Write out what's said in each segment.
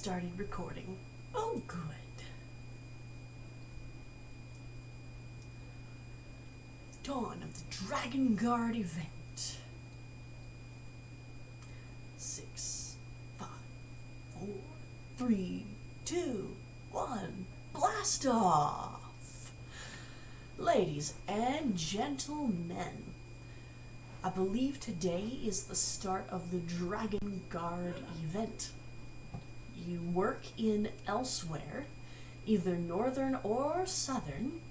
started recording. Oh, good. Dawn of the Dragon Guard event. 6, 5, 4, 3, 2, 1, blast off! Ladies and gentlemen, I believe today is the start of the Dragon Guard event. You work in elsewhere, either northern or southern,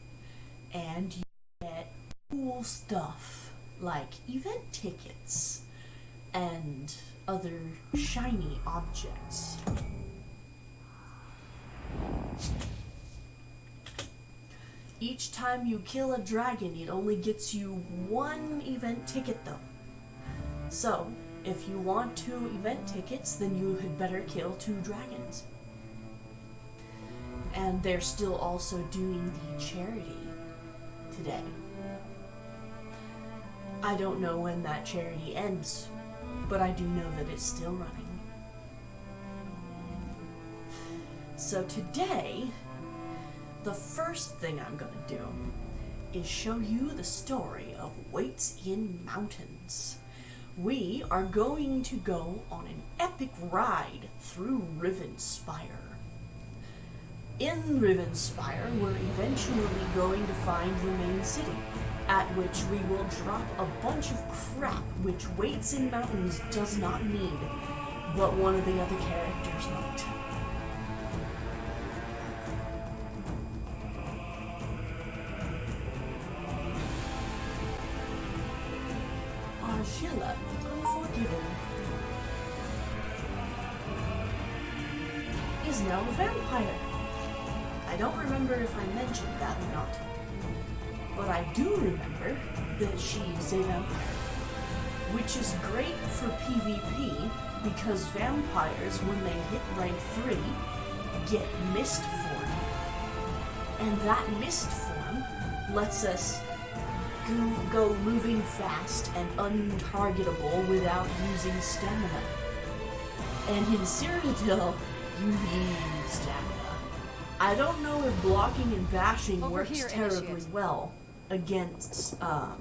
and you get cool stuff like event tickets and other shiny objects. Each time you kill a dragon, it only gets you one event ticket though. So, if you want 2 event tickets, then you had better kill 2 dragons. And they're still also doing the charity today. I don't know when that charity ends, but I do know that it's still running. So today, the first thing I'm gonna do is show you the story of Waits in Mountains. We are going to go on an epic ride through Rivenspire. In Rivenspire, we're eventually going to find the main city, at which we will drop a bunch of crap which Waits in Mountains does not need, but one of the other characters might. Argilla, Unforgiven, is now a vampire. I don't remember if I mentioned that or not, but I do remember that she's a vampire, which is great for PvP because vampires, when they hit rank 3, get mist form, and that mist form lets us go moving fast and untargetable without using stamina. And in Cyrodiil, you need stamina. I don't know if blocking and bashing works terribly well against a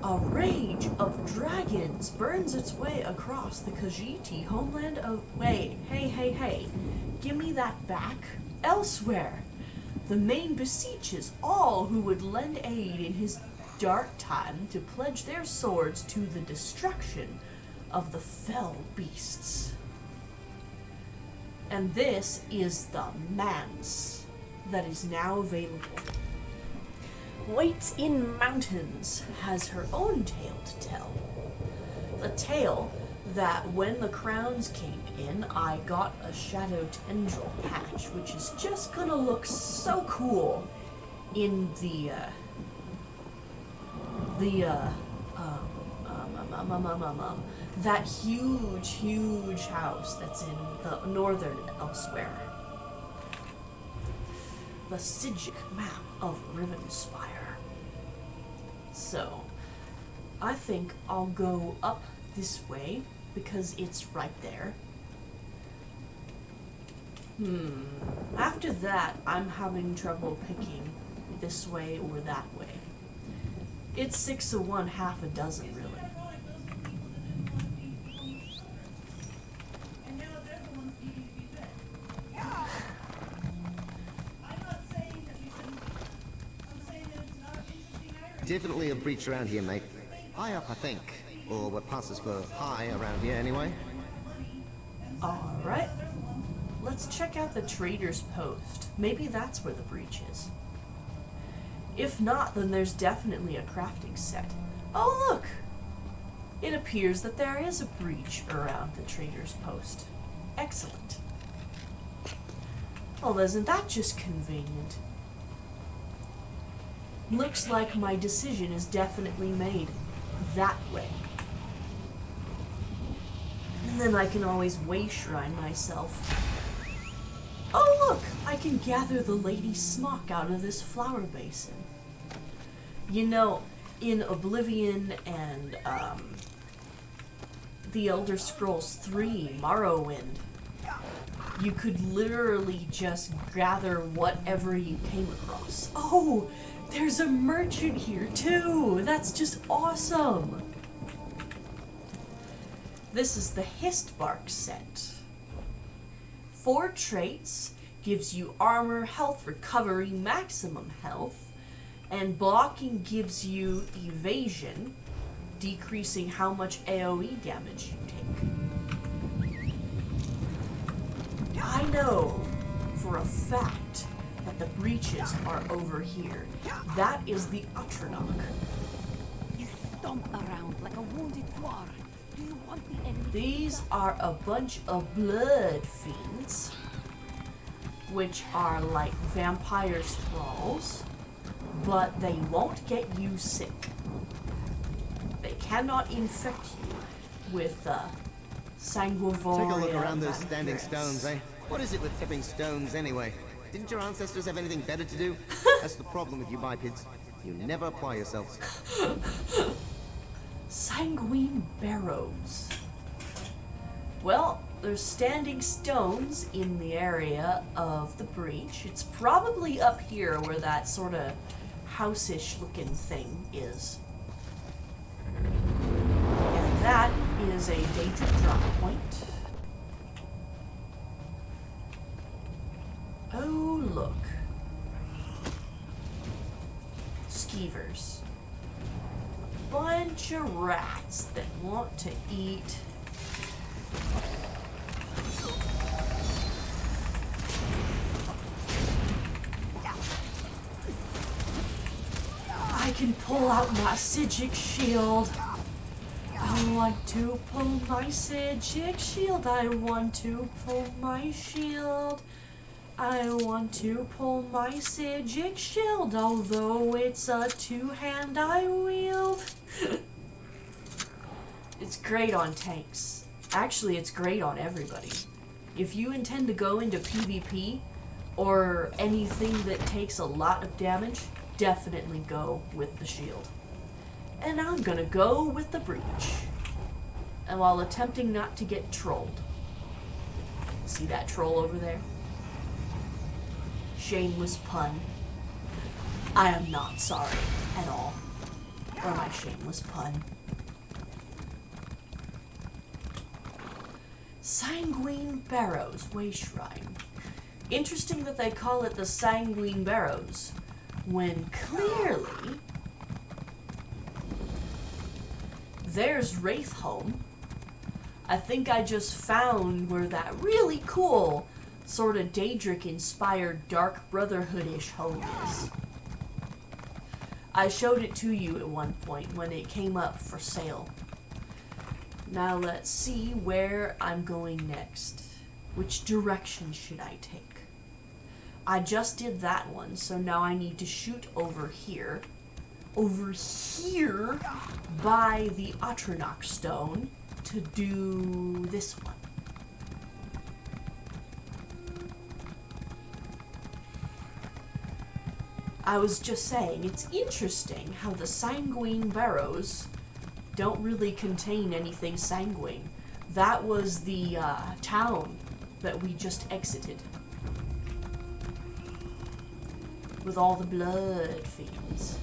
rage of dragons burns its way across the Khajiit homeland of... Wait, hey, give me that back. Elsewhere, the main beseeches all who would lend aid in his dark time to pledge their swords to the destruction of the fell beasts. And this is the manse that is now available. Waits in Mountains has her own tale to tell. The tale that when the crowns came in, I got a Shadow Tendril patch, which is just gonna look so cool in that huge house that's in the northern elsewhere. The Psijic map of Rivenspire. So, I think I'll go up this way because it's right there. After that, I'm having trouble picking this way or that way. It's 6 of one, half a dozen, really. Definitely a breach around here, mate. High up, I think. Or what passes for high around here, anyway. Alright. Let's check out the trader's post. Maybe that's where the breach is. If not, then there's definitely a crafting set. Oh, look! It appears that there is a breach around the trader's post. Excellent. Well, isn't that just convenient? Looks like my decision is definitely made that way. And then I can always way shrine myself. Oh look! I can gather the Lady Smock out of this flower basin. You know, in Oblivion and The Elder Scrolls 3, Morrowind, you could literally just gather whatever you came across. Oh, there's a merchant here too. That's just awesome. This is the Histbark set. 4 traits, gives you armor, health recovery, maximum health, and blocking gives you evasion, decreasing how much AoE damage you take. I know for a fact that the breaches are over here. That is the Atronach. You stomp around like a wounded dwarf. Do you want the enemy? These are a bunch of blood fiends, which are like vampires' thralls, but they won't get you sick. They cannot infect you with sanguivore. Take a look around those standing stones, eh? What is it with tipping stones, anyway? Didn't your ancestors have anything better to do? That's the problem with you bipeds. You never apply yourselves. Sanguine barrows. Well, there's standing stones in the area of the breach. It's probably up here where that sort of house-ish looking thing is. And that is a Daedric drop point. Oh, look. Skeevers. Bunch of rats that want to eat. I can pull out my Psijic shield. I want to pull my Psijic shield. I want to pull my shield. I want to pull my Psijic shield, although it's a 2-hand I wield. It's great on tanks. Actually, it's great on everybody. If you intend to go into PvP, or anything that takes a lot of damage, definitely go with the shield. And I'm gonna go with the breach. And while attempting not to get trolled. See that troll over there? Shameless pun. I am not sorry at all for my shameless pun. Sanguine Barrows Way Shrine. Interesting that they call it the Sanguine Barrows, when clearly there's Wraithhome. I think I just found where that really cool sort of Daedric-inspired Dark Brotherhood-ish home is. I showed it to you at one point when it came up for sale. Now let's see where I'm going next. Which direction should I take? I just did that one, so now I need to shoot over here. Over here by the Atronach stone to do this one. I was just saying, it's interesting how the Sanguine Barrows don't really contain anything sanguine. That was the town that we just exited. With all the blood fiends.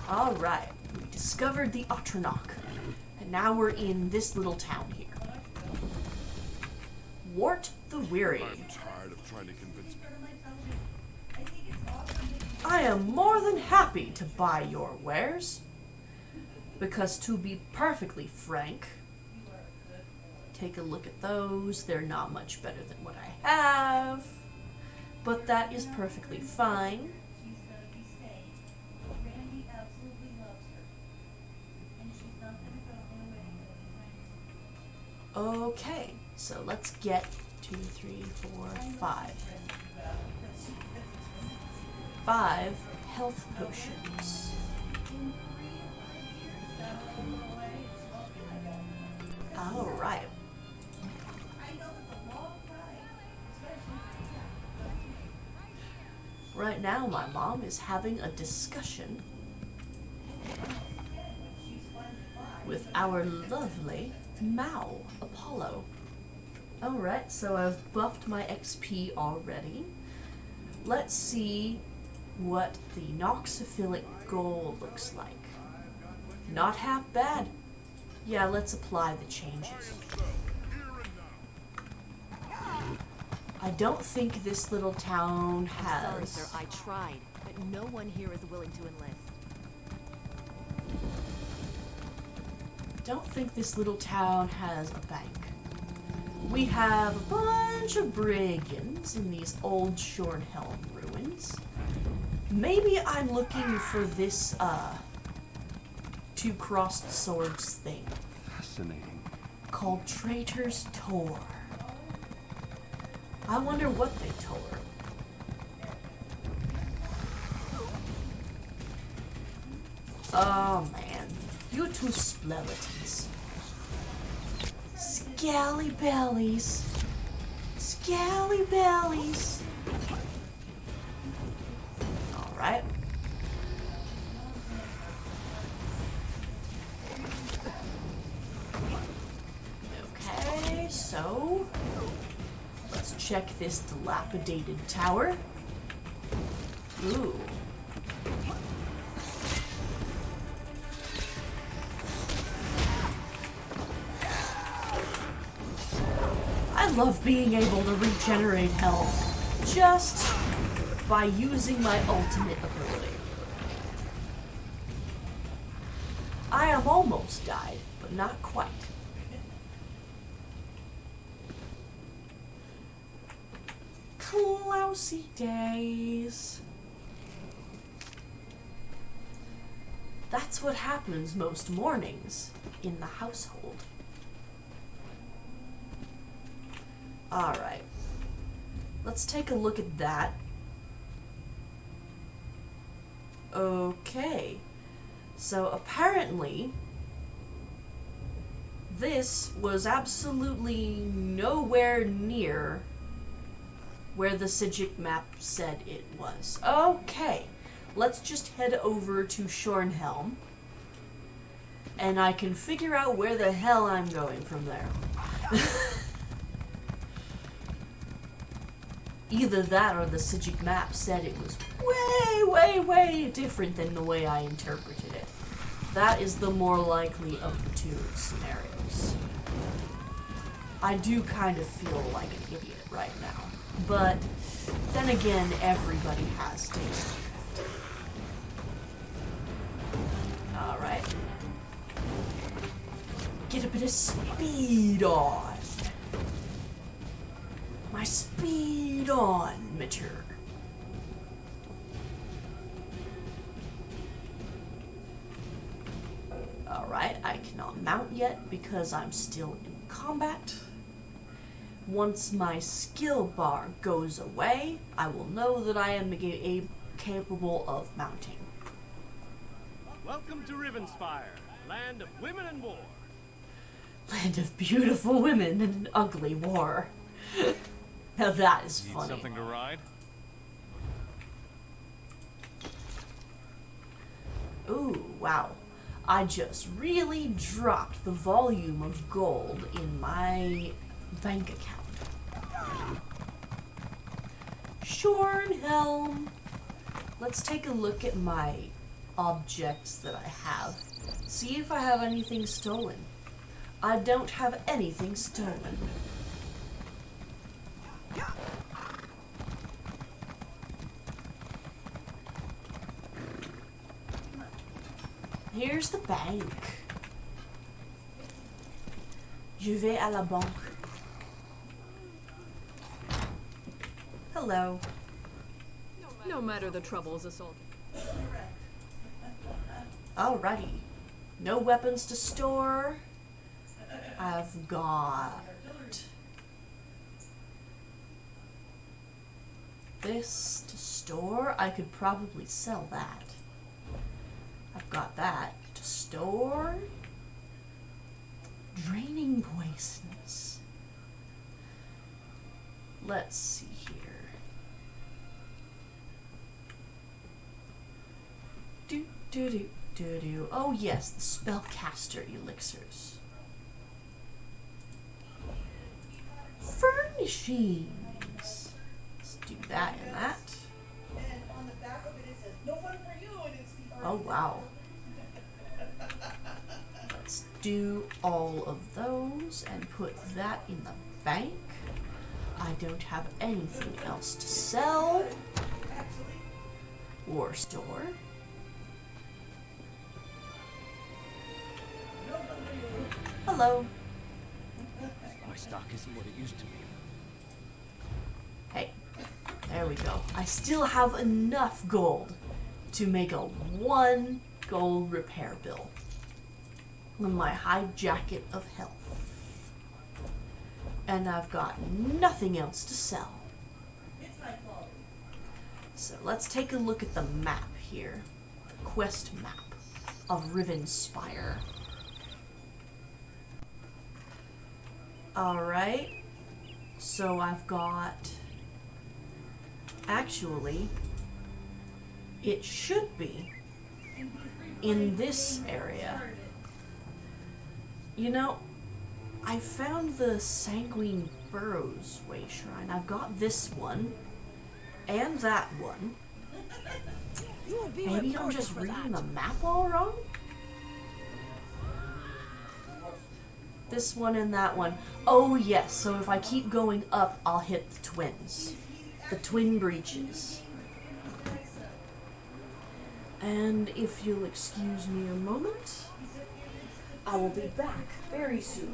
Alright, we discovered the Atronach. And now we're in this little town here. Wart the Weary. I'm tired of trying to convince me. I am more than happy to buy your wares. Because to be perfectly frank, take a look at those. They're not much better than what I have. But that is perfectly fine. Okay, so let's get 2, 3, 4, 5. 5 health potions. Alright. Right now, my mom is having a discussion with our lovely Mao Apollo. Alright, so I've buffed my XP already. Let's see what the Noxophilic gold looks like. Not half bad. Yeah, let's apply the changes. I don't think this little town has... Sorry, sir, I tried, but no one here is willing to enlist. Don't think this little town has a bank. We have a bunch of brigands in these old Shornhelm ruins. Maybe I'm looking for this, two crossed swords thing. Fascinating. Called Traitor's Tor. I wonder what they tore. Oh man, you two skeletons. Scally bellies. Scally bellies. Alright. Okay, so let's check this dilapidated tower. Ooh. I love being able to regenerate health just by using my ultimate ability. I have almost died, but not quite. Lousy days. That's what happens most mornings in the household. Alright. Let's take a look at that. Okay. So apparently, this was absolutely nowhere near where the Psijic map said it was. Okay, let's just head over to Shornhelm, and I can figure out where the hell I'm going from there. Either that or the Psijic map said it was way different than the way I interpreted it. That is the more likely of the two scenarios. I do kind of feel like an idiot right now. But then again, everybody has days like that. Alright. Get a bit of speed on. My speed on meter. Alright, I cannot mount yet because I'm still in combat. Once my skill bar goes away, I will know that I am capable of mounting. Welcome to Rivenspire, land of women and war. Land of beautiful women and ugly war. Now that is Need funny. something to ride? Ooh, wow. I just really dropped the volume of gold in my bank account. Shornhelm. Let's take a look at my objects that I have. See if I have anything stolen. I don't have anything stolen. Here's the bank. Je vais à la banque. Hello. No matter the troubles assaulted. Alrighty. No weapons to store. I've got this to store. I could probably sell that. I've got that to store. Draining poisons. Let's see here. Do. Oh yes, the spellcaster elixirs. machines. Let's do that and that. Oh, wow. Let's do all of those and put that in the bank. I don't have anything else to sell or store. Hello. My stock isn't what it used to be. Hey, there we go. I still have enough gold to make a 1 gold repair bill on my high jacket of health. And I've got nothing else to sell. So let's take a look at the map here. The quest map of Rivenspire. Alright. So I've got... Actually, it should be in this area. You know, I found the Sanguine Burrows Way Shrine. I've got this one and that one. Maybe I'm just reading the map all wrong? This one and that one. Oh yes, so if I keep going up, I'll hit the twins. The twin breaches. And if you'll excuse me a moment, I will be back very soon.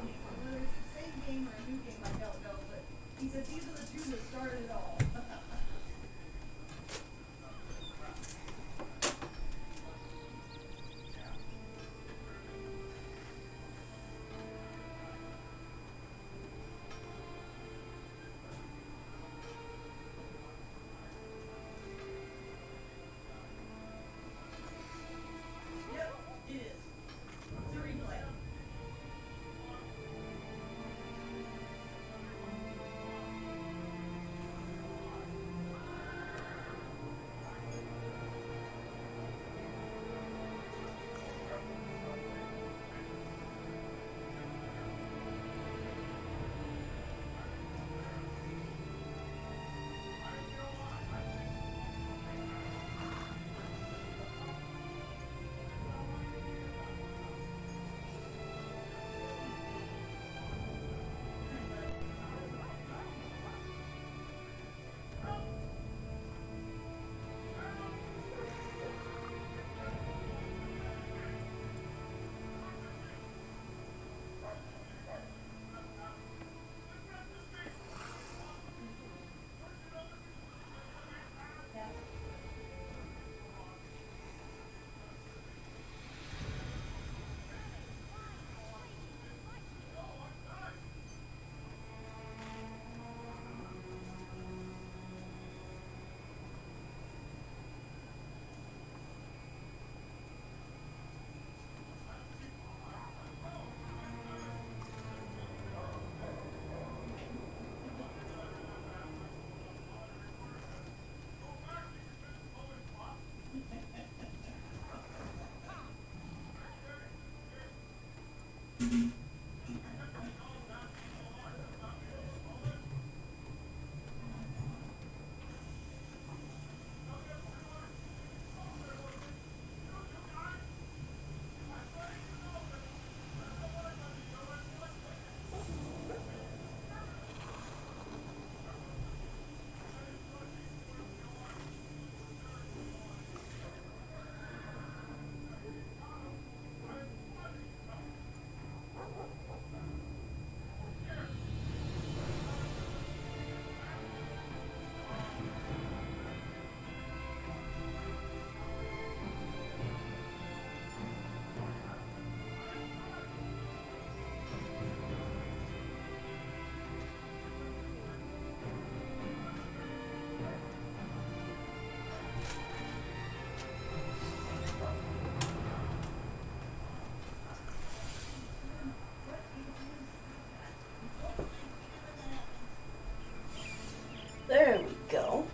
There we go.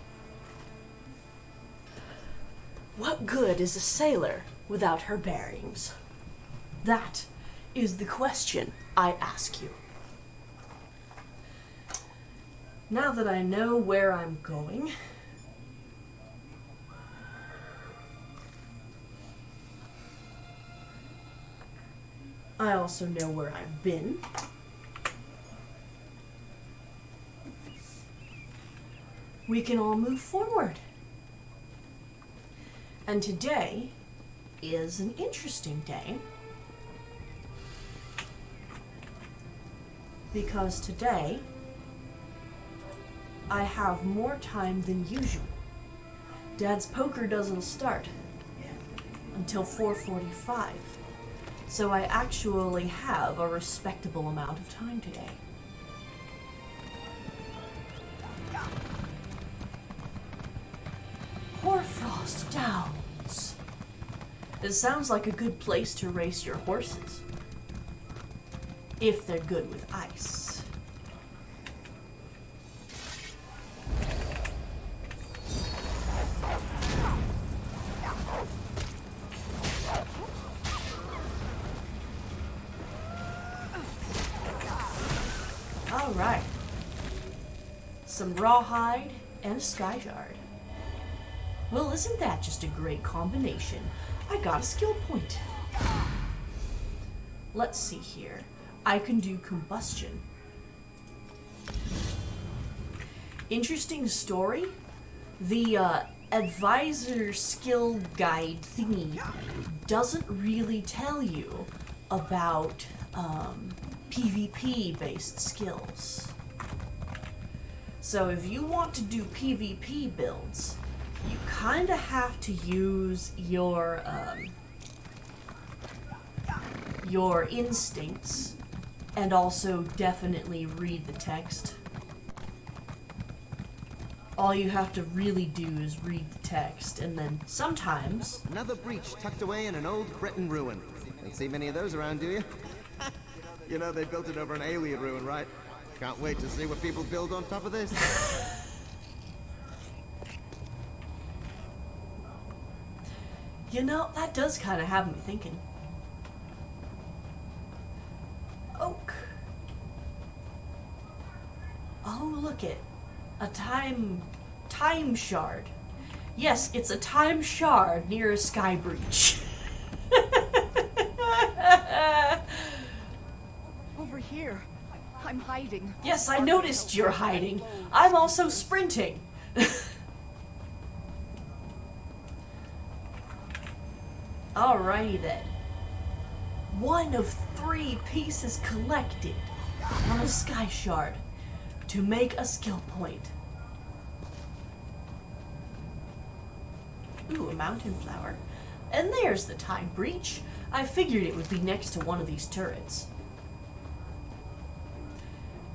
What good is a sailor without her bearings? That is the question I ask you. Now that I know where I'm going, I also know where I've been. We can all move forward. And today is an interesting day because today I have more time than usual. Dad's poker doesn't start until 4:45, so I actually have a respectable amount of time today. Hoarfrost Downs. It sounds like a good place to race your horses. If they're good with ice. Alright. Some rawhide and a skyshard. Well, isn't that just a great combination? I got a skill point. Let's see here. I can do combustion. Interesting story. The advisor skill guide thingy doesn't really tell you about PvP based skills. So if you want to do PvP builds, you kind of have to use your instincts and also definitely read the text. All you have to really do is read the text, and then sometimes... Another breach tucked away in an old Cretan ruin. Don't see many of those around, do you? You know they built it over an alien ruin, right? Can't wait to see what people build on top of this. You know, that does kind of have me thinking. Oak. Oh, look it. A time shard. Yes, it's a time shard near a sky breach. Over here. I'm hiding. Yes, I noticed you're hiding. I'm also sprinting. Alrighty then. 1 of 3 pieces collected on a sky shard to make a skill point. Ooh, a mountain flower. And there's the time breach. I figured it would be next to one of these turrets.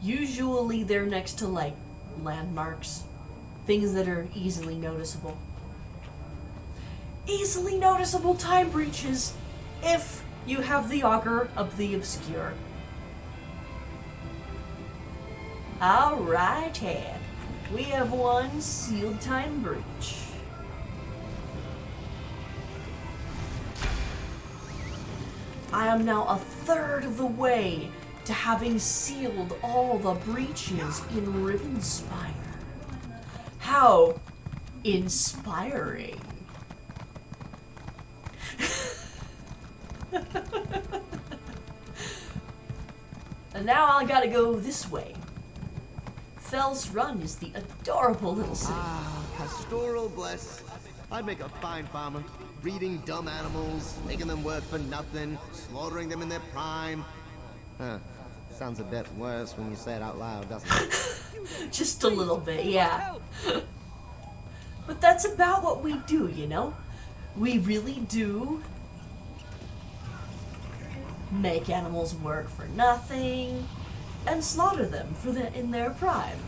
Usually they're next to, like, landmarks. Things that are easily noticeable. Easily noticeable time breaches if you have the Augur of the Obscure. Alright, Ed. We have one sealed time breach. I am now a third of the way to having sealed all the breaches in Rivenspire. How inspiring. And now I gotta go this way. Fell's Run is the adorable little city. Ah, pastoral bless. I'd make a fine farmer. Breeding dumb animals, making them work for nothing, slaughtering them in their prime. Huh. Sounds a bit worse when you say it out loud, doesn't it? Just a little bit, yeah. But that's about what we do, you know? We really do make animals work for nothing and slaughter them in their prime.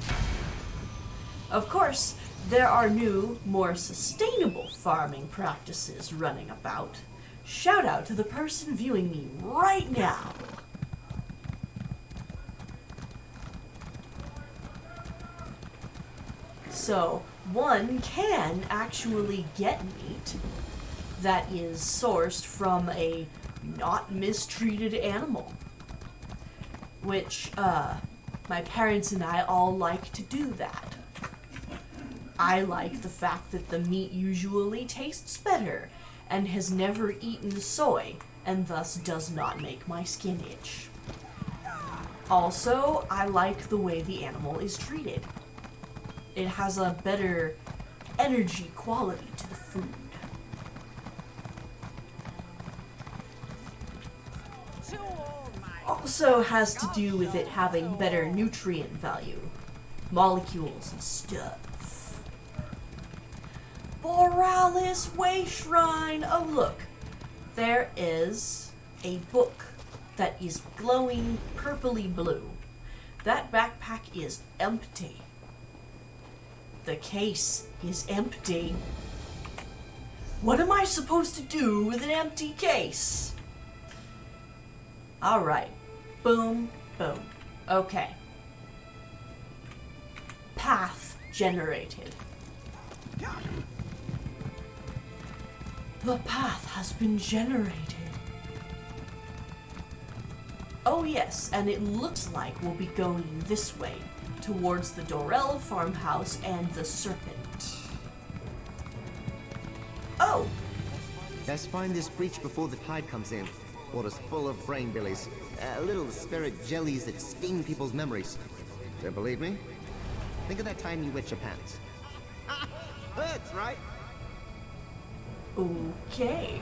Of course, there are new, more sustainable farming practices running about. Shout out to the person viewing me right now. So, one can actually get meat that is sourced from a not mistreated animal. Which, My parents and I all like to do that. I like the fact that the meat usually tastes better and has never eaten soy and thus does not make my skin itch. Also, I like the way the animal is treated. It has a better energy quality to the food. Also has to do with it having better nutrient value, molecules and stuff. Borealis Way Shrine! Oh look, there is a book that is glowing purpley blue. That backpack is empty. The case is empty. What am I supposed to do with an empty case? Alright. Boom, boom. Okay. Path generated. The path has been generated. Oh yes, and it looks like we'll be going this way, towards the Dorel farmhouse and the serpent. Oh! Let's find this breach before the tide comes in. Water's full of brain billies. Little spirit jellies that sting people's memories. Don't believe me? Think of that time you wet your pants. Hurts, right? Okay.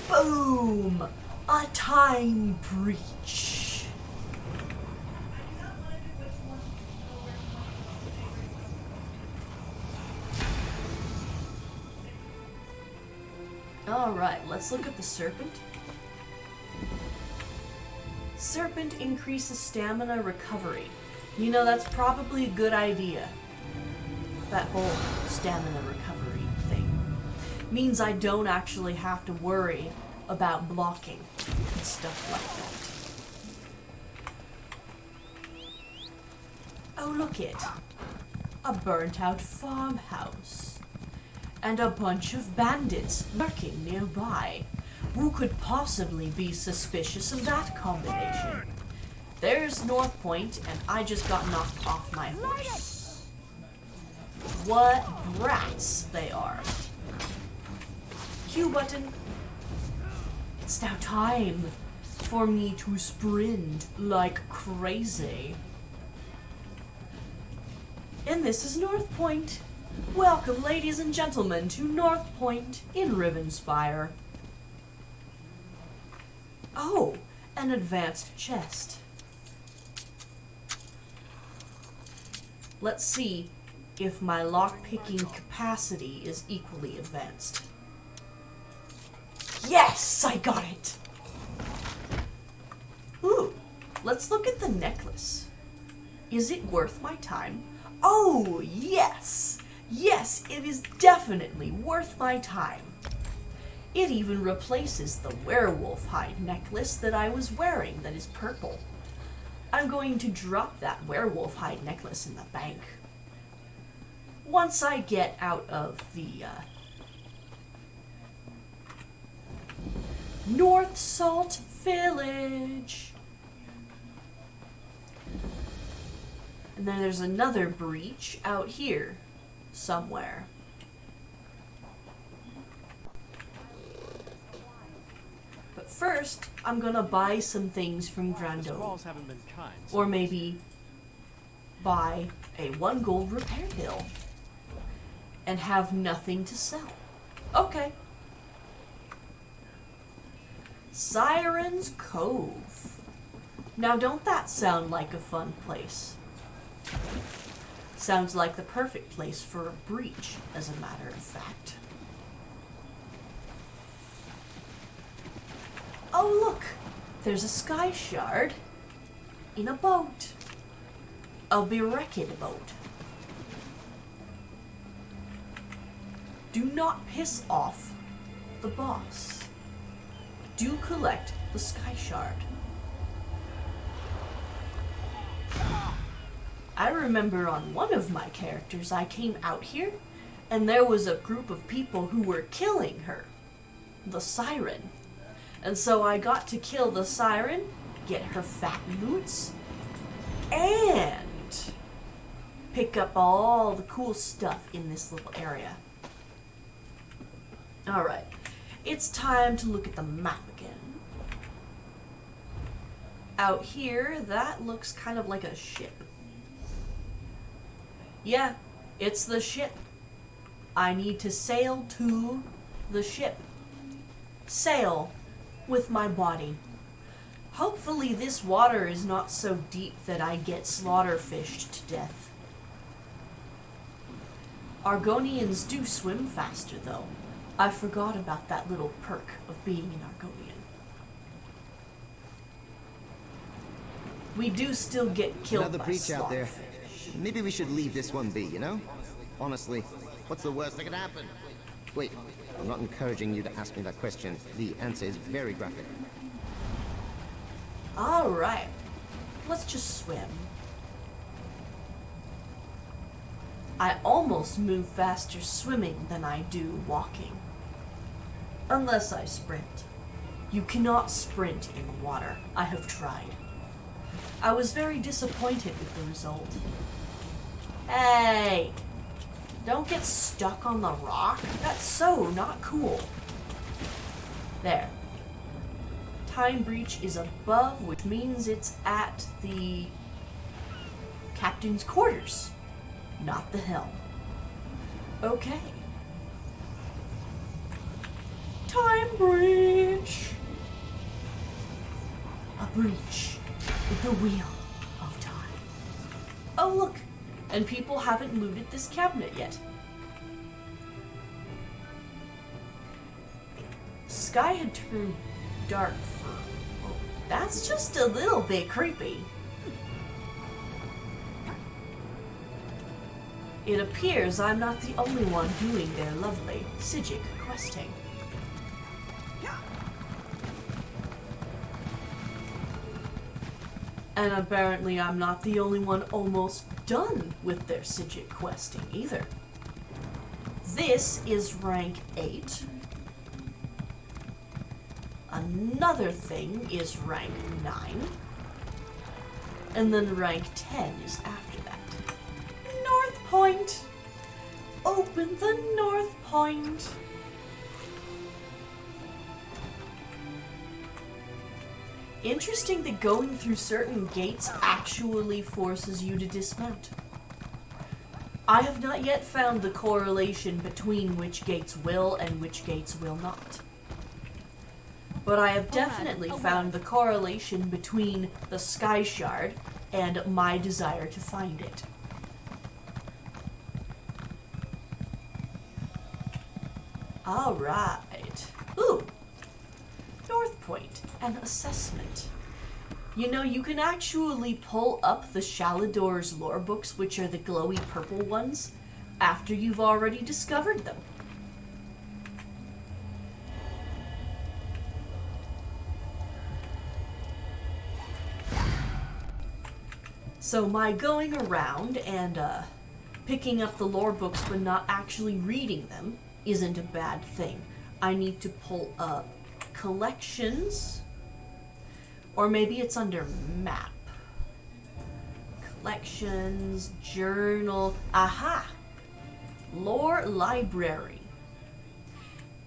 Boom! A time breach. Alright, let's look at the serpent. Serpent increases stamina recovery. You know, that's probably a good idea. That whole stamina recovery thing. Means I don't actually have to worry about blocking and stuff like that. Oh, look it. A burnt out farmhouse. And a bunch of bandits lurking nearby. Who could possibly be suspicious of that combination? There's North Point, and I just got knocked off my horse. What brats they are. Q button. It's now time for me to sprint like crazy. And this is North Point. Welcome, ladies and gentlemen, to North Point in Rivenspire. Oh, an advanced chest. Let's see if my lockpicking capacity is equally advanced. Yes, I got it! Ooh, let's look at the necklace. Is it worth my time? Oh, yes! Yes, it is definitely worth my time. It even replaces the werewolf hide necklace that I was wearing that is purple. I'm going to drop that werewolf hide necklace in the bank. Once I get out of the North Salt Village. And then there's another breach out here somewhere. But first, I'm gonna buy some things from Grando. Squalls haven't been kind. Or maybe buy a 1 gold repair bill and have nothing to sell. Okay. Siren's Cove. Now don't that sound like a fun place? Sounds like the perfect place for a breach, as a matter of fact. Oh look! There's a sky shard in a boat. A Berekid boat. Do not piss off the boss. Do collect the sky shard. I remember on one of my characters I came out here and there was a group of people who were killing her, the siren. And so I got to kill the siren, get her fat boots, and pick up all the cool stuff in this little area. Alright, it's time to look at the map again. Out here, that looks kind of like a ship. Yeah, it's the ship. I need to sail to the ship. Sail with my body. Hopefully this water is not so deep that I get slaughterfished to death. Argonians do swim faster, though. I forgot about that little perk of being an Argonian. We do still get killed Another by breach out there. slaughterfish. Maybe we should leave this one be, you know? Honestly, what's the worst that could happen? Wait, I'm not encouraging you to ask me that question. The answer is very graphic. Alright, let's just swim. I almost move faster swimming than I do walking. Unless I sprint. You cannot sprint in water. I have tried. I was very disappointed with the result. Hey! Don't get stuck on the rock. That's so not cool. There. Time breach is above, which means it's at the captain's quarters, not the helm. Okay. Time breach. A breach with the wheel of time. Oh look, and people haven't looted this cabinet yet. Sky had turned dark for... Oh, that's just a little bit creepy. It appears I'm not the only one doing their lovely Psijic questing. And apparently I'm not the only one almost done with their Psijic questing either. This is rank 8. Another thing is rank 9. And then rank 10 is after that. North Point! Open the North Point! Interesting that going through certain gates actually forces you to dismount. I have not yet found the correlation between which gates will and which gates will not. But I have definitely found the correlation between the Sky Shard and my desire to find it. Alright. Ooh! North Point, an assessment. You know, you can actually pull up the Shalador's lore books, which are the glowy purple ones, after you've already discovered them. So my going around and picking up the lore books but not actually reading them isn't a bad thing. I need to pull up collections, or maybe it's under map. Collections, journal, aha! Lore library.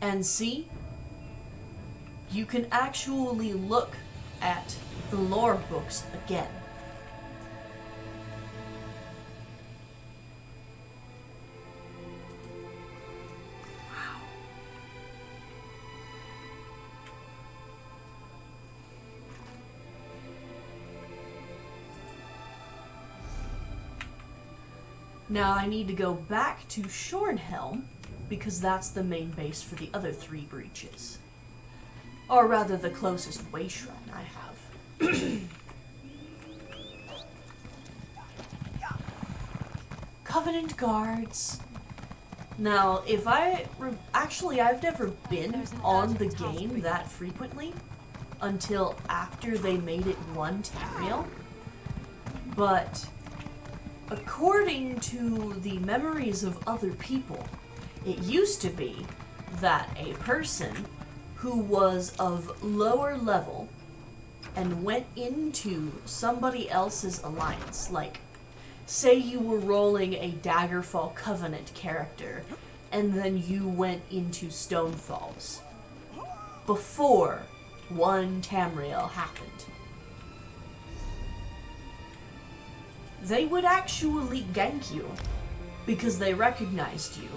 And see, you can actually look at the lore books again. Now I need to go back to Shornhelm, because that's the main base for the other 3 breaches. Or rather, the closest way shrine I have. Covenant guards. Now, if actually, I've never been on the game that frequently until after they made it One Tamriel. But according to the memories of other people, it used to be that a person who was of lower level and went into somebody else's alliance, like, say you were rolling a Daggerfall Covenant character, and then you went into Stonefalls, before One Tamriel happened, they would actually gank you because they recognized you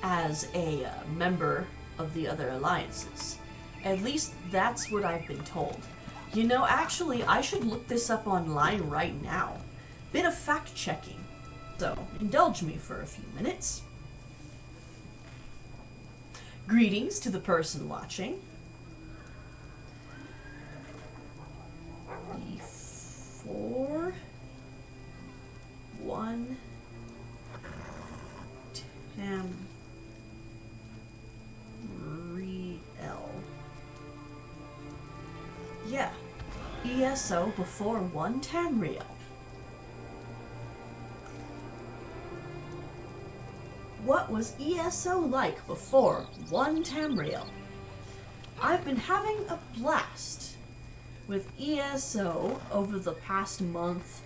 as a member of the other alliances. At least that's what I've been told. You know, actually, I should look this up online right now. Bit of fact-checking. So, indulge me for a few minutes. Greetings to the person watching. Before One Tamriel. Yeah, ESO before One Tamriel. What was ESO like before One Tamriel? I've been having a blast with ESO over the past month.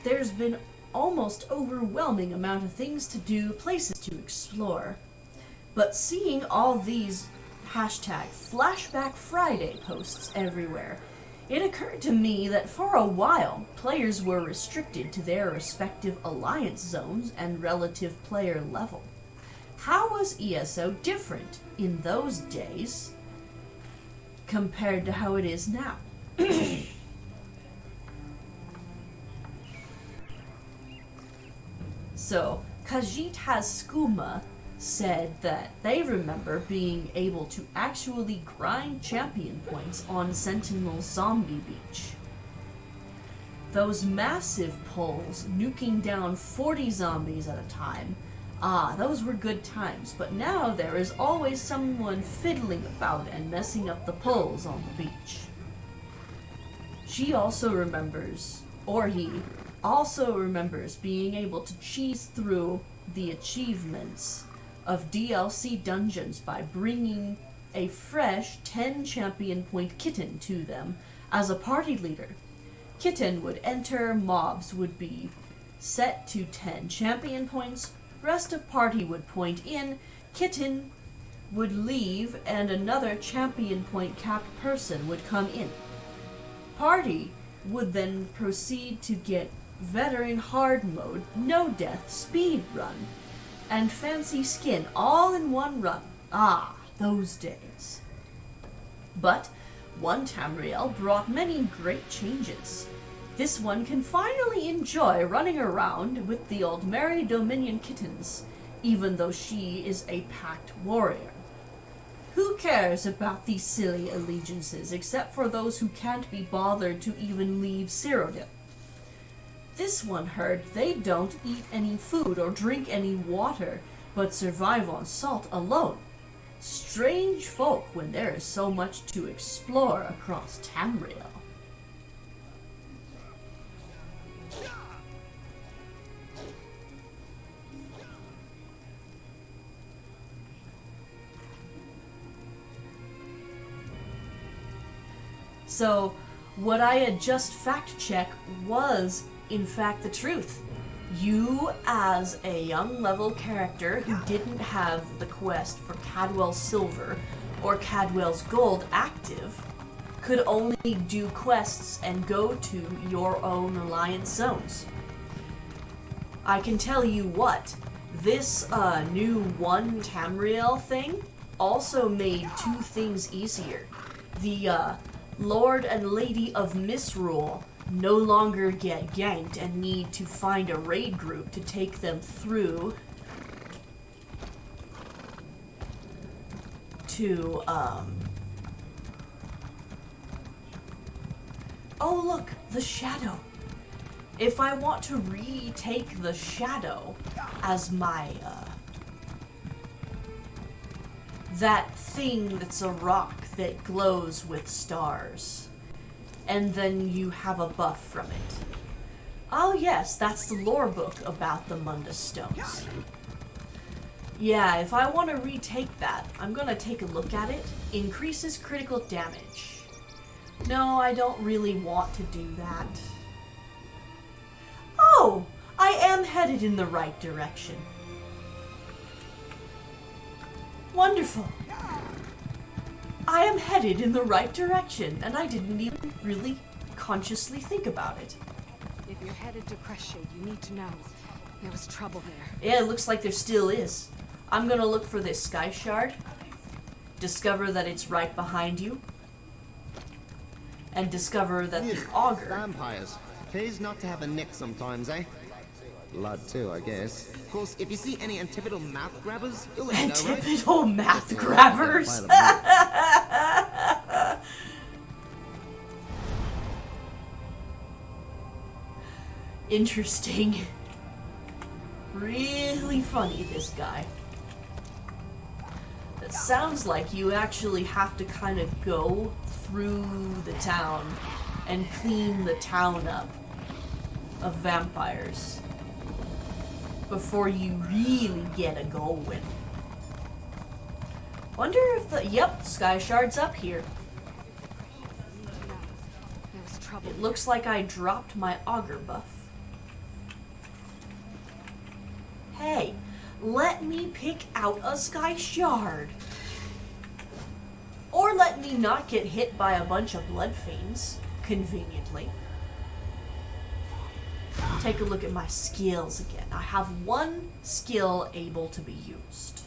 There's been almost overwhelming amount of things to do, places to explore. But seeing all these hashtag Flashback Friday posts everywhere, it occurred to me that for a while, players were restricted to their respective alliance zones and relative player level. How was ESO different in those days compared to how it is now? So, Khajiit Haskuma said that they remember being able to actually grind champion points on Sentinel Zombie Beach. Those massive pulls, nuking down 40 zombies at a time, those were good times, but now there is always someone fiddling about and messing up the pulls on the beach. She also remembers, or he also remembers being able to cheese through the achievements of DLC dungeons by bringing a fresh 10 champion point kitten to them as a party leader. Kitten would enter, mobs would be set to 10 champion points, rest of party would point in, kitten would leave, and another champion point capped person would come in. Party would then proceed to get veteran hard mode, no death, speed run, and fancy skin all in one run. Ah, those days. But One Tamriel brought many great changes. This one can finally enjoy running around with the old Merry Dominion kittens, even though she is a packed warrior. Who cares about these silly allegiances except for those who can't be bothered to even leave Cyrodiil? This one heard they don't eat any food or drink any water, but survive on salt alone. Strange folk when there is so much to explore across Tamriel. So, what I had just fact-checked was in fact the truth. You, as a young level character who didn't have the quest for Cadwell's Silver or Cadwell's Gold active, could only do quests and go to your own alliance zones. I can tell you what, this new One Tamriel thing also made two things easier. The Lord and Lady of Misrule no longer get ganked and need to find a raid group to take them through to, oh look, the Shadow. If I want to retake the Shadow as my, that thing that's a rock that glows with stars, and then you have a buff from it. Oh yes, that's the lore book about the Mundus Stones. Yeah, if I want to retake that, I'm gonna take a look at it. Increases critical damage. No, I don't really want to do that. Oh! I am headed in the right direction. Wonderful. I am headed in the right direction, and I didn't even really consciously think about it. If you're headed to Crashade, you need to know there was trouble there. Yeah, it looks like there still is. I'm gonna look for this sky shard, discover that it's right behind you, and discover that the auger... Vampires. Pays not to have a nick sometimes, eh? Blood too, I guess. Of course, if you see any antipodal mouth grabbers, you'll let me know, right? Antipodal math grabbers! Interesting. Really funny, this guy. It sounds like you actually have to kind of go through the town and clean the town up of vampires before you really get a going. Wonder if the... Yep, Sky Shard's up here. There was trouble. It looks like I dropped my auger buff. Hey, let me pick out a Sky Shard. Or let me not get hit by a bunch of blood fiends, conveniently. Take a look at my skills again. I have one skill able to be used.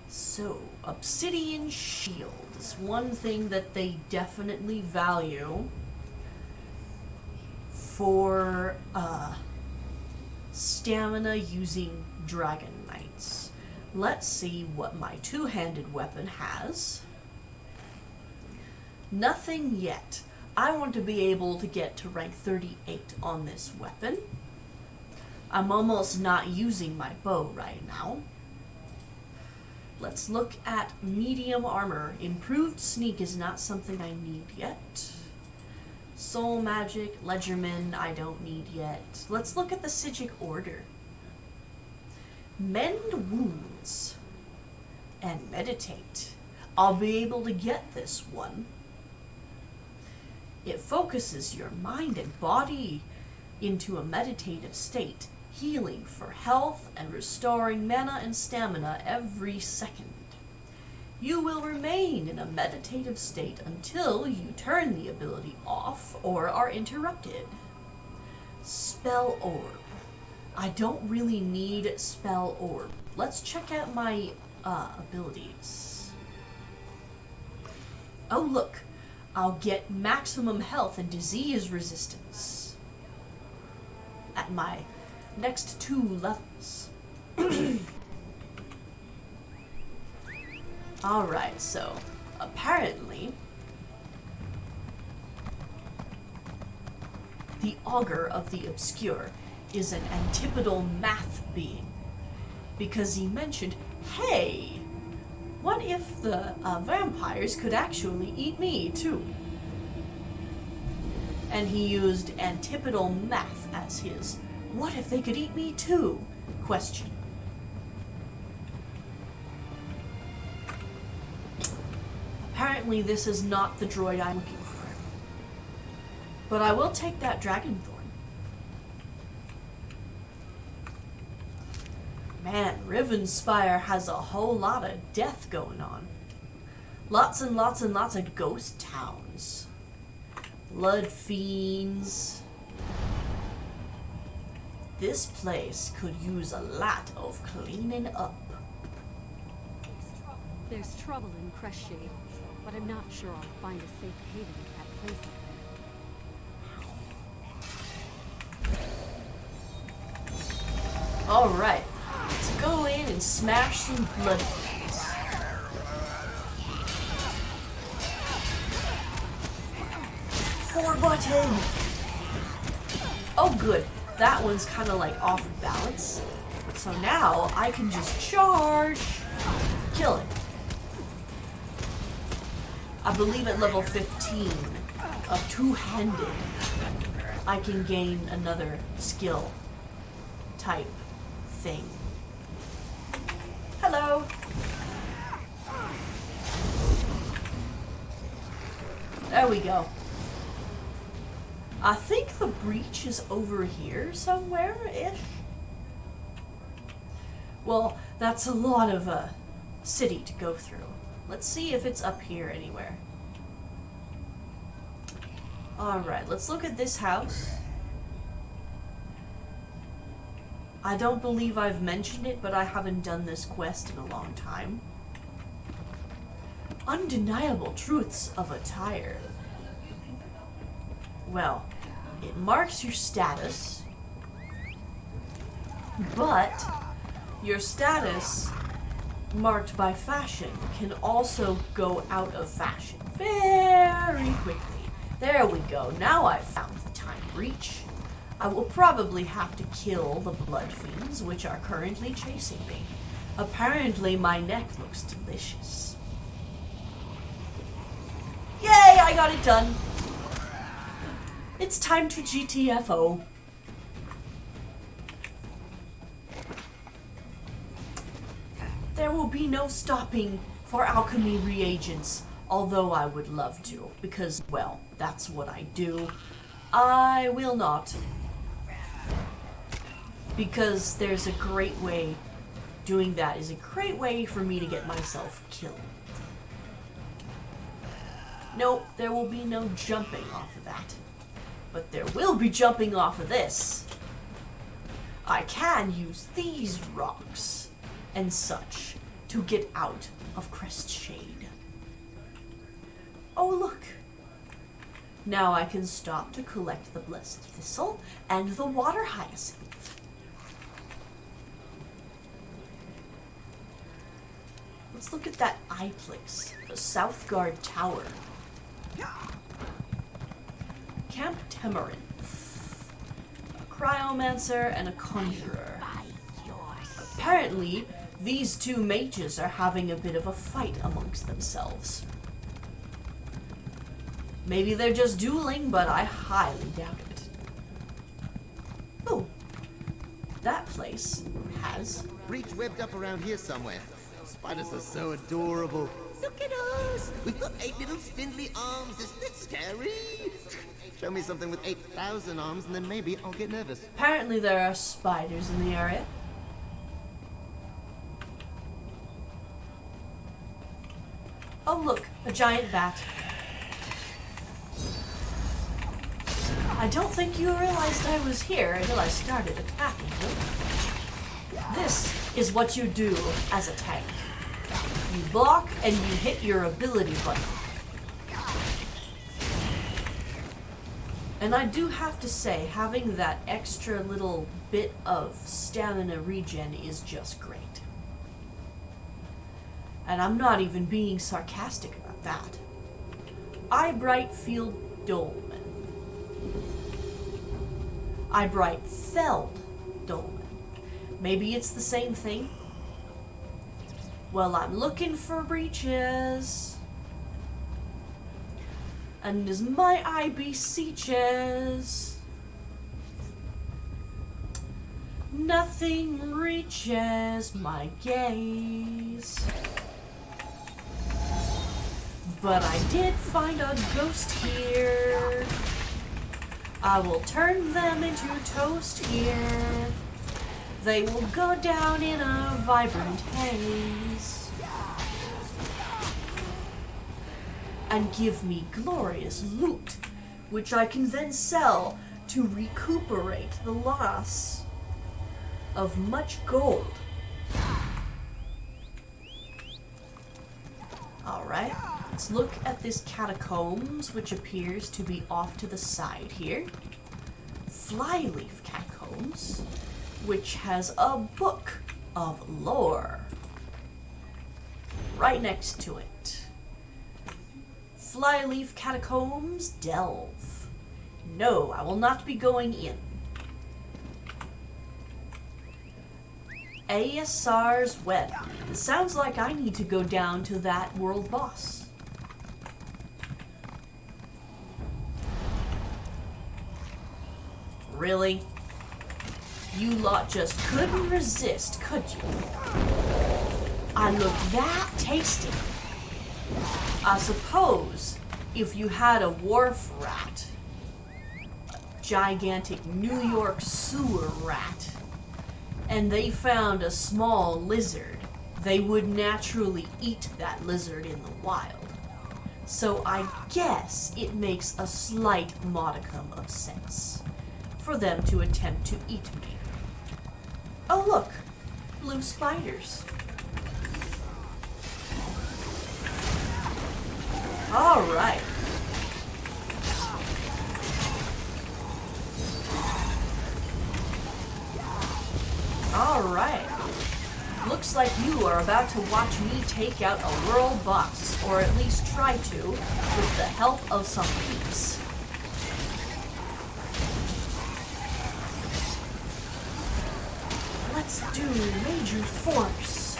So, Obsidian Shield is one thing that they definitely value for stamina using Dragon Knights. Let's see what my two-handed weapon has. Nothing yet. I want to be able to get to rank 38 on this weapon. I'm almost not using my bow right now. Let's look at medium armor. Improved sneak is not something I need yet. Soul magic, Ledgerman, I don't need yet. Let's look at the Psijic Order. Mend wounds and meditate. I'll be able to get this one. It focuses your mind and body into a meditative state, healing for health and restoring mana and stamina every second. You will remain in a meditative state until you turn the ability off or are interrupted. Spell Orb. I don't really need Spell Orb. Let's check out my abilities. Oh look, I'll get maximum health and disease resistance at my next 2 levels. Alright, so apparently the Augur of the Obscure is an antipodal math being, because he mentioned, hey, what if the vampires could actually eat me too? And he used antipodal math as his what if they could eat me too question. Apparently this is not the droid I'm looking for. But I will take that Dragonthorn. Man, Rivenspire has a whole lot of death going on. Lots and lots and lots of ghost towns. Blood fiends. This place could use a lot of cleaning up. There's trouble in Crashade, but I'm not sure I'll find a safe haven at that place up there. Alright, let's go in and smash some blood fiends. Four button! Oh good, that one's kind of like off balance. So now I can just charge, kill it. I believe at level 15 of two-handed, I can gain another skill type thing. Hello. There we go. I think the breach is over here somewhere-ish. Well, that's a lot of city to go through. Let's see if it's up here anywhere. Alright, let's look at this house. I don't believe I've mentioned it, but I haven't done this quest in a long time. Undeniable truths of attire. Well, it marks your status, but your status marked by fashion can also go out of fashion very quickly. There we go. Now I've found the time breach. I will probably have to kill the blood fiends which are currently chasing me. Apparently my neck looks delicious. Yay, I got it done. It's time to GTFO. There will be no stopping for alchemy reagents, although I would love to, because, well, that's what I do. I will not. Because there's a great way, doing that is a great way for me to get myself killed. Nope, there will be no jumping off of that. But there will be jumping off of this. I can use these rocks and such to get out of Crest Shade. Oh look! Now I can stop to collect the Blessed Thistle and the Water Hyacinth. Let's look at that eye place, the Southgard Tower. Camp Tamarinth, a cryomancer and a conjurer. Apparently, these two mages are having a bit of a fight amongst themselves. Maybe they're just dueling, but I highly doubt it. Oh, that place has... Breach webbed up around here somewhere. Spiders are so adorable. Look at us! We've got 8 little spindly arms. Isn't it scary? Show me something with 8,000 arms and then maybe I'll get nervous. Apparently there are spiders in the area. Oh look, a giant bat. I don't think you realized I was here until I started attacking you. This is what you do as a tank. You block and you hit your ability button. And I do have to say, having that extra little bit of stamina regen is just great. And I'm not even being sarcastic about that. Eyebright Field Dolmen. Eyebright Feld Dolmen. Maybe it's the same thing? Well, I'm looking for breaches. And as my eye beseeches, nothing reaches my gaze. But I did find a ghost here. I will turn them into toast here. They will go down in a vibrant haze. And give me glorious loot, which I can then sell to recuperate the loss of much gold. Alright, let's look at this catacombs, which appears to be off to the side here. Flyleaf Catacombs, which has a book of lore right next to it. Flyleaf Catacombs, delve. No, I will not be going in. ASR's web. It sounds like I need to go down to that world boss. Really? You lot just couldn't resist, could you? I look that tasty. I suppose if you had a wharf rat, a gigantic New York sewer rat, and they found a small lizard, they would naturally eat that lizard in the wild. So I guess it makes a slight modicum of sense for them to attempt to eat me. Oh look, blue spiders. All right. All right. Looks like you are about to watch me take out a world boss, or at least try to, with the help of some peeps. Let's do major force.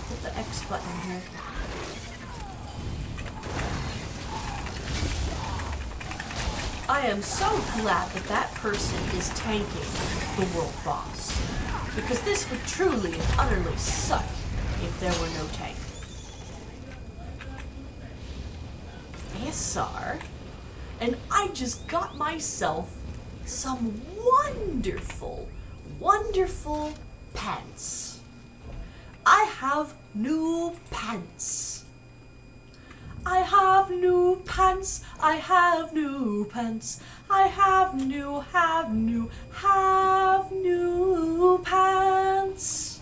Hit the X button here. I am so glad that that person is tanking the world boss, because this would truly and utterly suck if there were no tank. ASR, and I just got myself some wonderful, wonderful pants. I have new pants. I have new pants, I have new pants, I have new pants.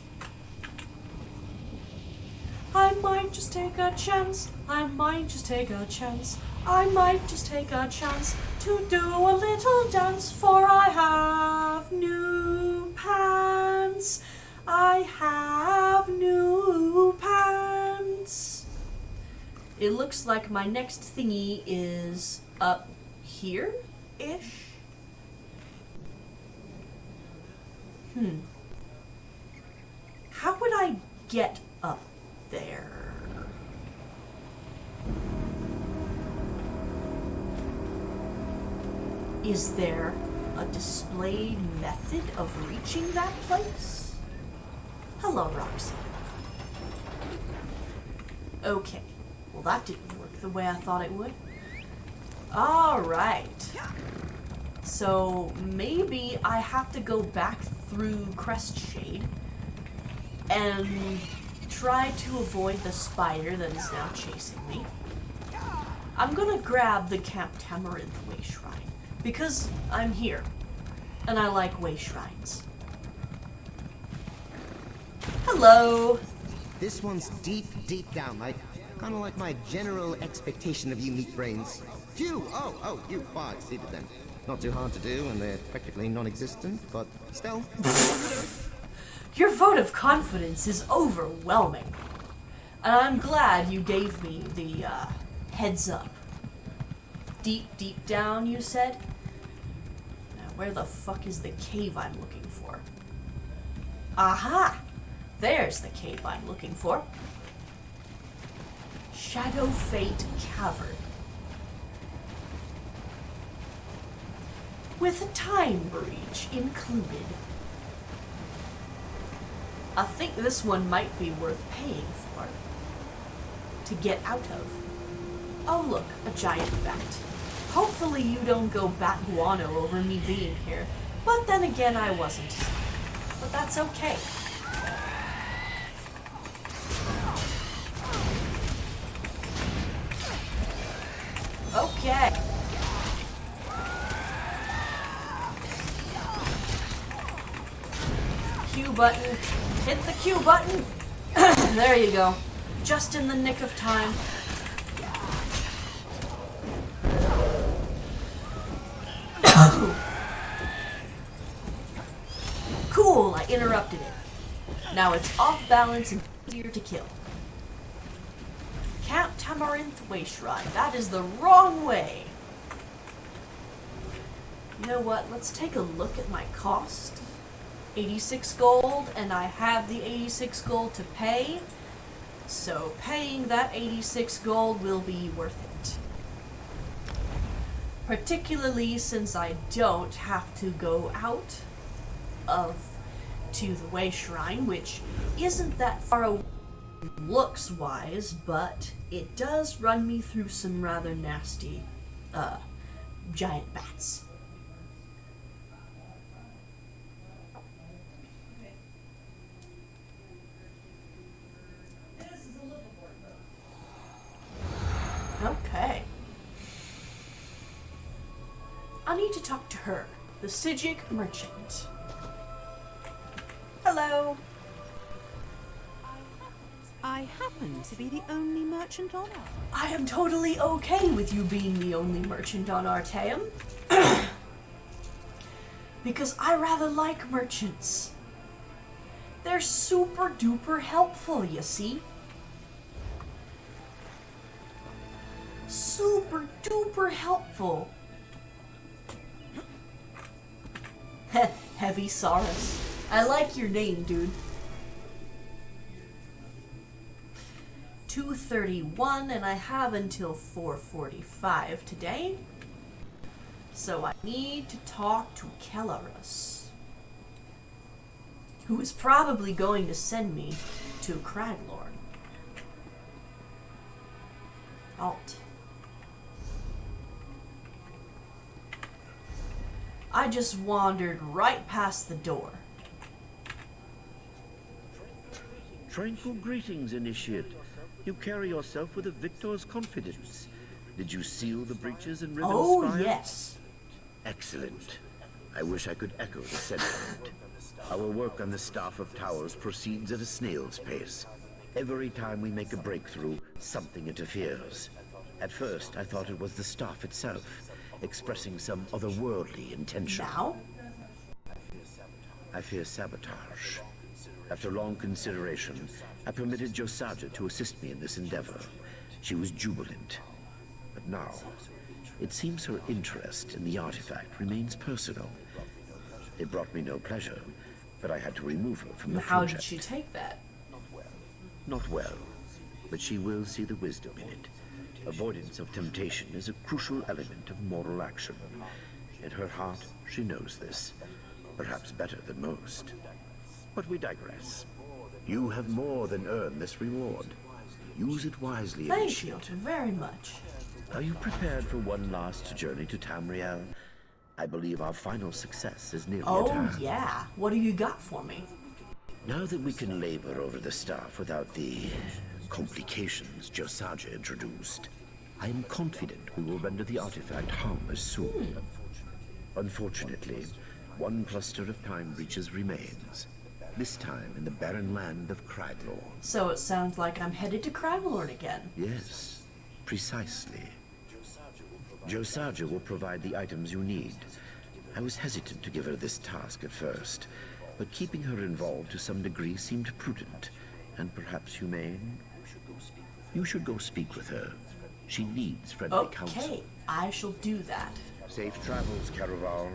I might just take a chance, I might just take a chance, I might just take a chance to do a little dance, for I have new pants, I have new pants. It looks like my next thingy is up here-ish? How would I get up there? Is there a displayed method of reaching that place? Hello, Roxy. Okay. Well, that didn't work the way I thought it would. Alright. So, maybe I have to go back through Crestshade and try to avoid the spider that is now chasing me. I'm gonna grab the Camp Tamarind Way Shrine, because I'm here, and I like way shrines. Hello! This one's deep, deep down, like, kind of like my general expectation of you meat brains. You! Oh, you far exceeded them. Not too hard to do, and they're practically non-existent, but still. Your vote of confidence is overwhelming. And I'm glad you gave me the, heads up. Deep, deep down, you said? Now, where the fuck is the cave I'm looking for? Aha! There's the cave I'm looking for. Shadow Fate Cavern. With a time breach included. I think this one might be worth paying for. To get out of. Oh look, a giant bat. Hopefully you don't go bat guano over me being here. But then again, I wasn't. But that's okay. Okay. Q button. Hit the Q button. There you go. Just in the nick of time. Cool, I interrupted it. Now it's off balance and easier to kill. Camp Tamarind Way Shrine. That is the wrong way. You know what? Let's take a look at my cost. 86 gold, and I have the 86 gold to pay. So paying that 86 gold will be worth it. Particularly since I don't have to go out to the Way Shrine, which isn't that far away looks wise, but it does run me through some rather nasty giant bats. Okay. I need to talk to her, the Psijic merchant. Hello. I happen to be the only merchant on Earth. I am totally okay with you being the only merchant on Artaeum. Because I rather like merchants. They're super duper helpful, you see. Super duper helpful. Heavy Saurus. I like your name, dude. 2:31, and I have until 4:45 today. So I need to talk to Kellerus, who is probably going to send me to Craglorn. Alt. I just wandered right past the door. Tranquil greetings, Initiate. You carry yourself with a victor's confidence. Did you seal the breaches in Rivenspire? Oh, yes. Excellent. I wish I could echo the sentiment. Our work on the Staff of Towers proceeds at a snail's pace. Every time we make a breakthrough, something interferes. At first, I thought it was the staff itself, expressing some otherworldly intention. Now? I fear sabotage. After long consideration, I permitted Josaja to assist me in this endeavor. She was jubilant. But now, it seems her interest in the artifact remains personal. It brought me no pleasure, but I had to remove her from the How project. did she take that? Not well, but she will see the wisdom in it. Avoidance of temptation is a crucial element of moral action. In her heart, she knows this, perhaps better than most. But we digress. You have more than earned this reward. Use it wisely, Thank you Initiate. very much. Are you prepared for one last journey to Tamriel? I believe our final success is nearly at Oh, hand. yeah. What do you got for me? Now that we can labor over the staff without the complications Josaja introduced, I am confident we will render the artifact harmless soon. Unfortunately, one cluster of time breaches remains. This time in the barren land of Craglorn. So it sounds like I'm headed to Craglorn again. Yes, precisely. Josaja will provide the items you need. I was hesitant to give her this task at first, but keeping her involved to some degree seemed prudent, and perhaps humane. You should go speak with her. She needs friendly counsel. Okay, I shall do that. Safe travels, Caraval.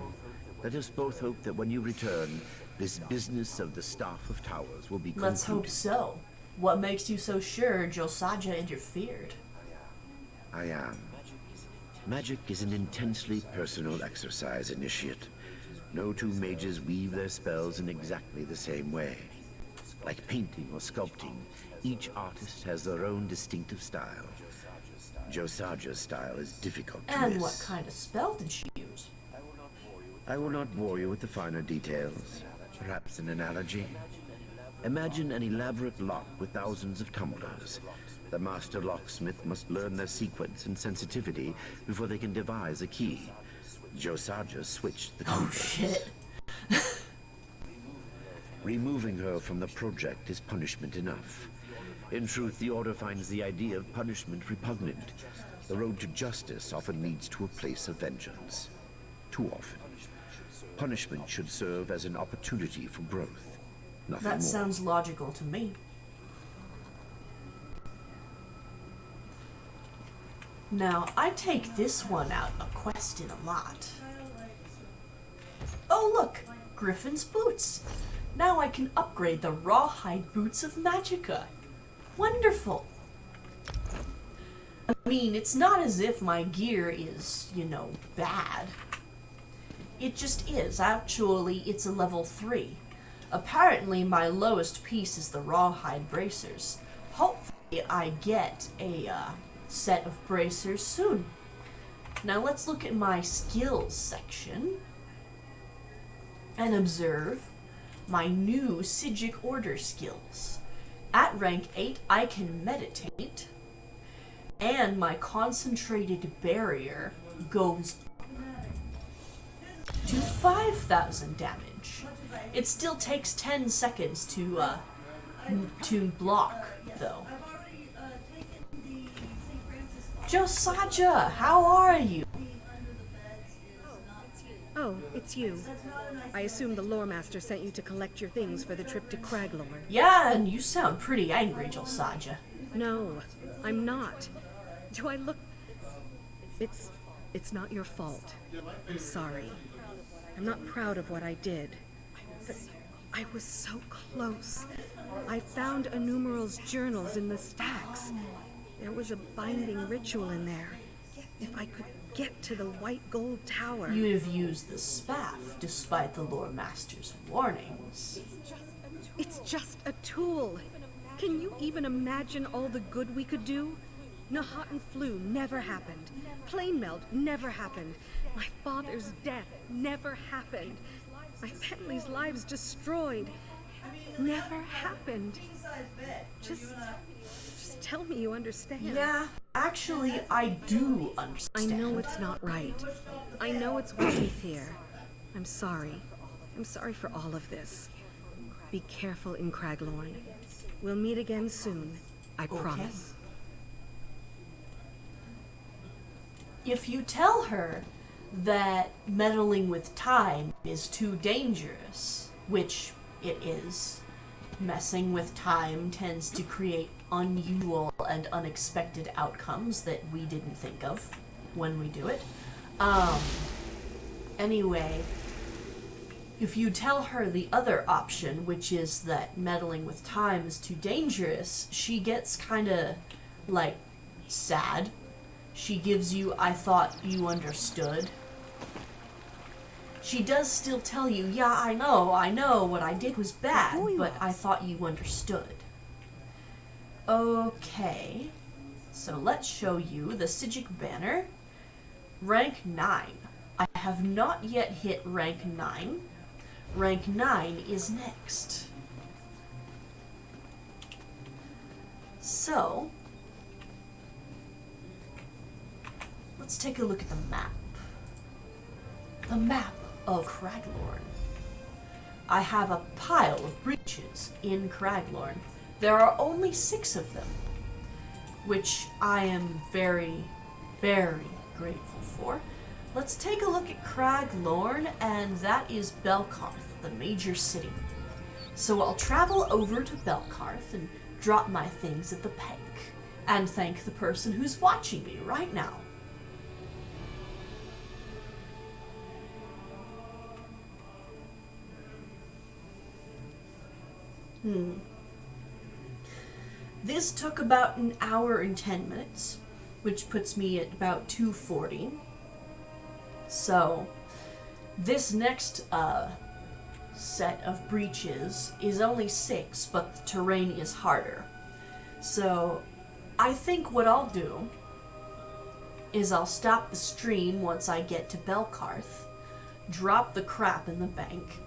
Let us both hope that when you return, this business of the Staff of Towers will be concluded. Let's hope so. What makes you so sure Josaja interfered? I am. Magic is an intensely personal exercise, Initiate. No two mages weave their spells in exactly the same way. Like painting or sculpting, each artist has their own distinctive style. Josaja's style is difficult to And miss. what kind of spell did she use? I will not bore you with the finer details. Perhaps an analogy? Imagine an elaborate lock with thousands of tumblers. The master locksmith must learn their sequence and sensitivity before they can devise a key. Josaja switched the Oh, tumblers. shit. Removing her from the project is punishment enough. In truth, the Order finds the idea of punishment repugnant. The road to justice often leads to a place of vengeance. Too often. Punishment should serve as an opportunity for growth. Nothing That more. sounds logical to me. Now, I take this one out a question a lot. Oh look! Griffin's boots! Now I can upgrade the rawhide boots of Magicka. Wonderful! I mean, it's not as if my gear is, you know, bad. It just is. Actually, it's a level 3. Apparently, my lowest piece is the rawhide bracers. Hopefully, I get a set of bracers soon. Now, let's look at my skills section and observe my new Psijic Order skills. At rank 8, I can meditate, and my concentrated barrier goes to 5,000 damage. It still takes 10 seconds to block, though. Josiah, how are you? Oh, it's you. I assume the lore master sent you to collect your things for the trip to Craglorn. Yeah, and you sound pretty angry, Josiah. No, I'm not. Do I look... It's not your fault. I'm sorry. I'm not proud of what I did. But I was so close. I found Anumeral's journals in the stacks. There was a binding ritual in there. If I could get to the White Gold Tower... You have used the spaff, despite the lore master's warnings. It's just a tool. Can you even imagine all the good we could do? Nahat flu never happened. Plane melt never happened. My father's death never happened. My family's lives destroyed. Never happened. Just tell me you understand. Yeah, actually, I do I understand. know it's not right. I know it's beneath here. I'm sorry. I'm sorry for all of this. Be careful in Craglorn. We'll meet again soon. I promise. If you tell her that meddling with time is too dangerous, which it is, messing with time tends to create unusual and unexpected outcomes that we didn't think of when we do it. Anyway, if you tell her the other option, which is that meddling with time is too dangerous, she gets kinda, like, sad. She gives you, "I thought you understood." She does still tell you, "Yeah, I know, what I did was bad, but I thought you understood." Okay, so let's show you the Psijic banner. Rank 9. I have not yet hit rank 9. Rank 9 is next. So, let's take a look at the map. The map of Craglorn. I have a pile of breaches in Craglorn. There are only 6 of them, which I am very, very grateful for. Let's take a look at Craglorn, and that is Belkarth, the major city. So I'll travel over to Belkarth and drop my things at the bank, and thank the person who's watching me right now. This took about an hour and 10 minutes, which puts me at about 2:40. So, this next set of breaches is only 6, but the terrain is harder. So, I think what I'll do is I'll stop the stream once I get to Belkarth, drop the crap in the bank,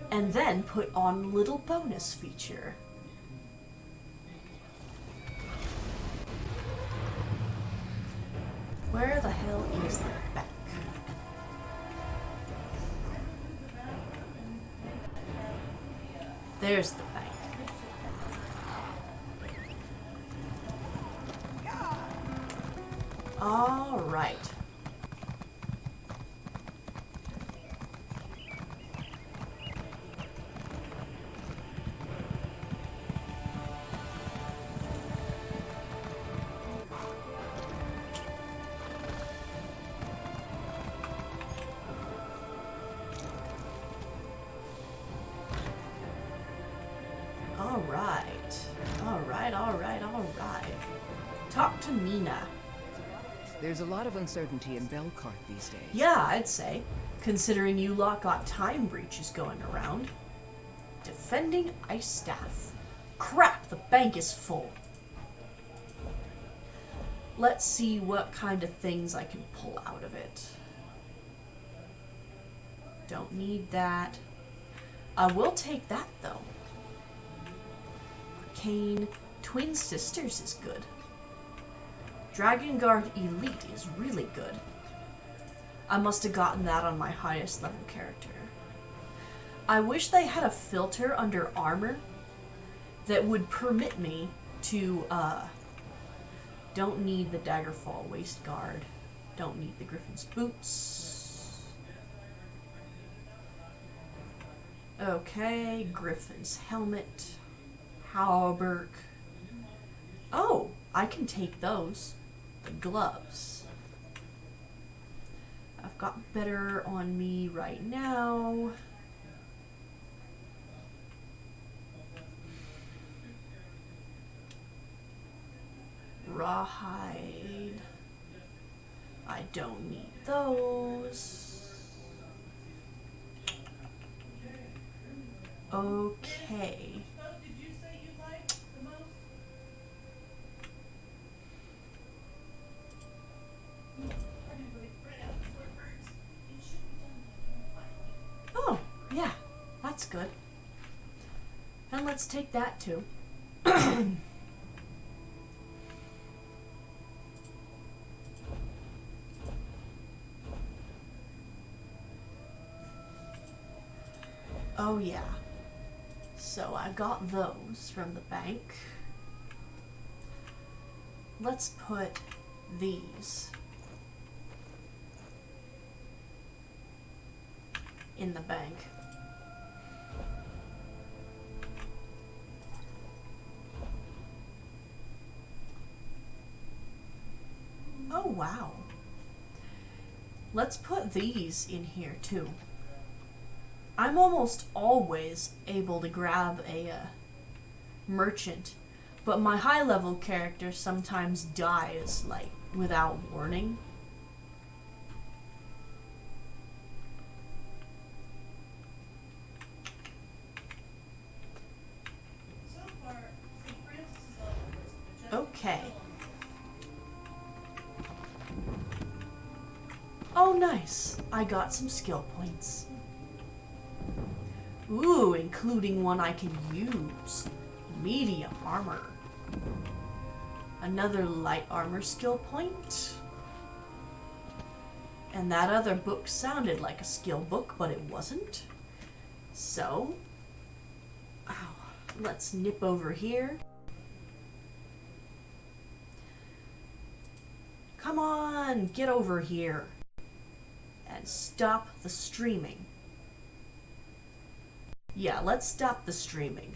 and then put on a little bonus feature. Where the hell is the bank? There's the bank. All right. All right. Talk to Nina. There's a lot of uncertainty in Belkart these days. Yeah, I'd say, considering you lot got time breaches going around. Defending Ice Staff. Crap, the bank is full. Let's see what kind of things I can pull out of it. Don't need that. I will take that, though. Arcane Twin Sisters is good. Dragon Guard Elite is really good. I must have gotten that on my highest level character. I wish they had a filter under armor that would permit me to, don't need the Daggerfall Waist Guard. Don't need the Griffin's Boots. Okay, Griffin's Helmet. Hauberk. Oh, I can take those. The gloves. I've got better on me right now. Rawhide. I don't need those. Okay. Oh, yeah, that's good. And let's take that too. Oh yeah. So I got those from the bank. Let's put these in the bank. Oh wow. Let's put these in here too. I'm almost always able to grab a merchant, but my high level character sometimes dies, like, without warning. Okay. Oh, nice. I got some skill points. Ooh, including one I can use. Medium armor. Another light armor skill point. And that other book sounded like a skill book, but it wasn't. So, let's nip over here. Come on, get over here. And stop the streaming. Yeah, let's stop the streaming.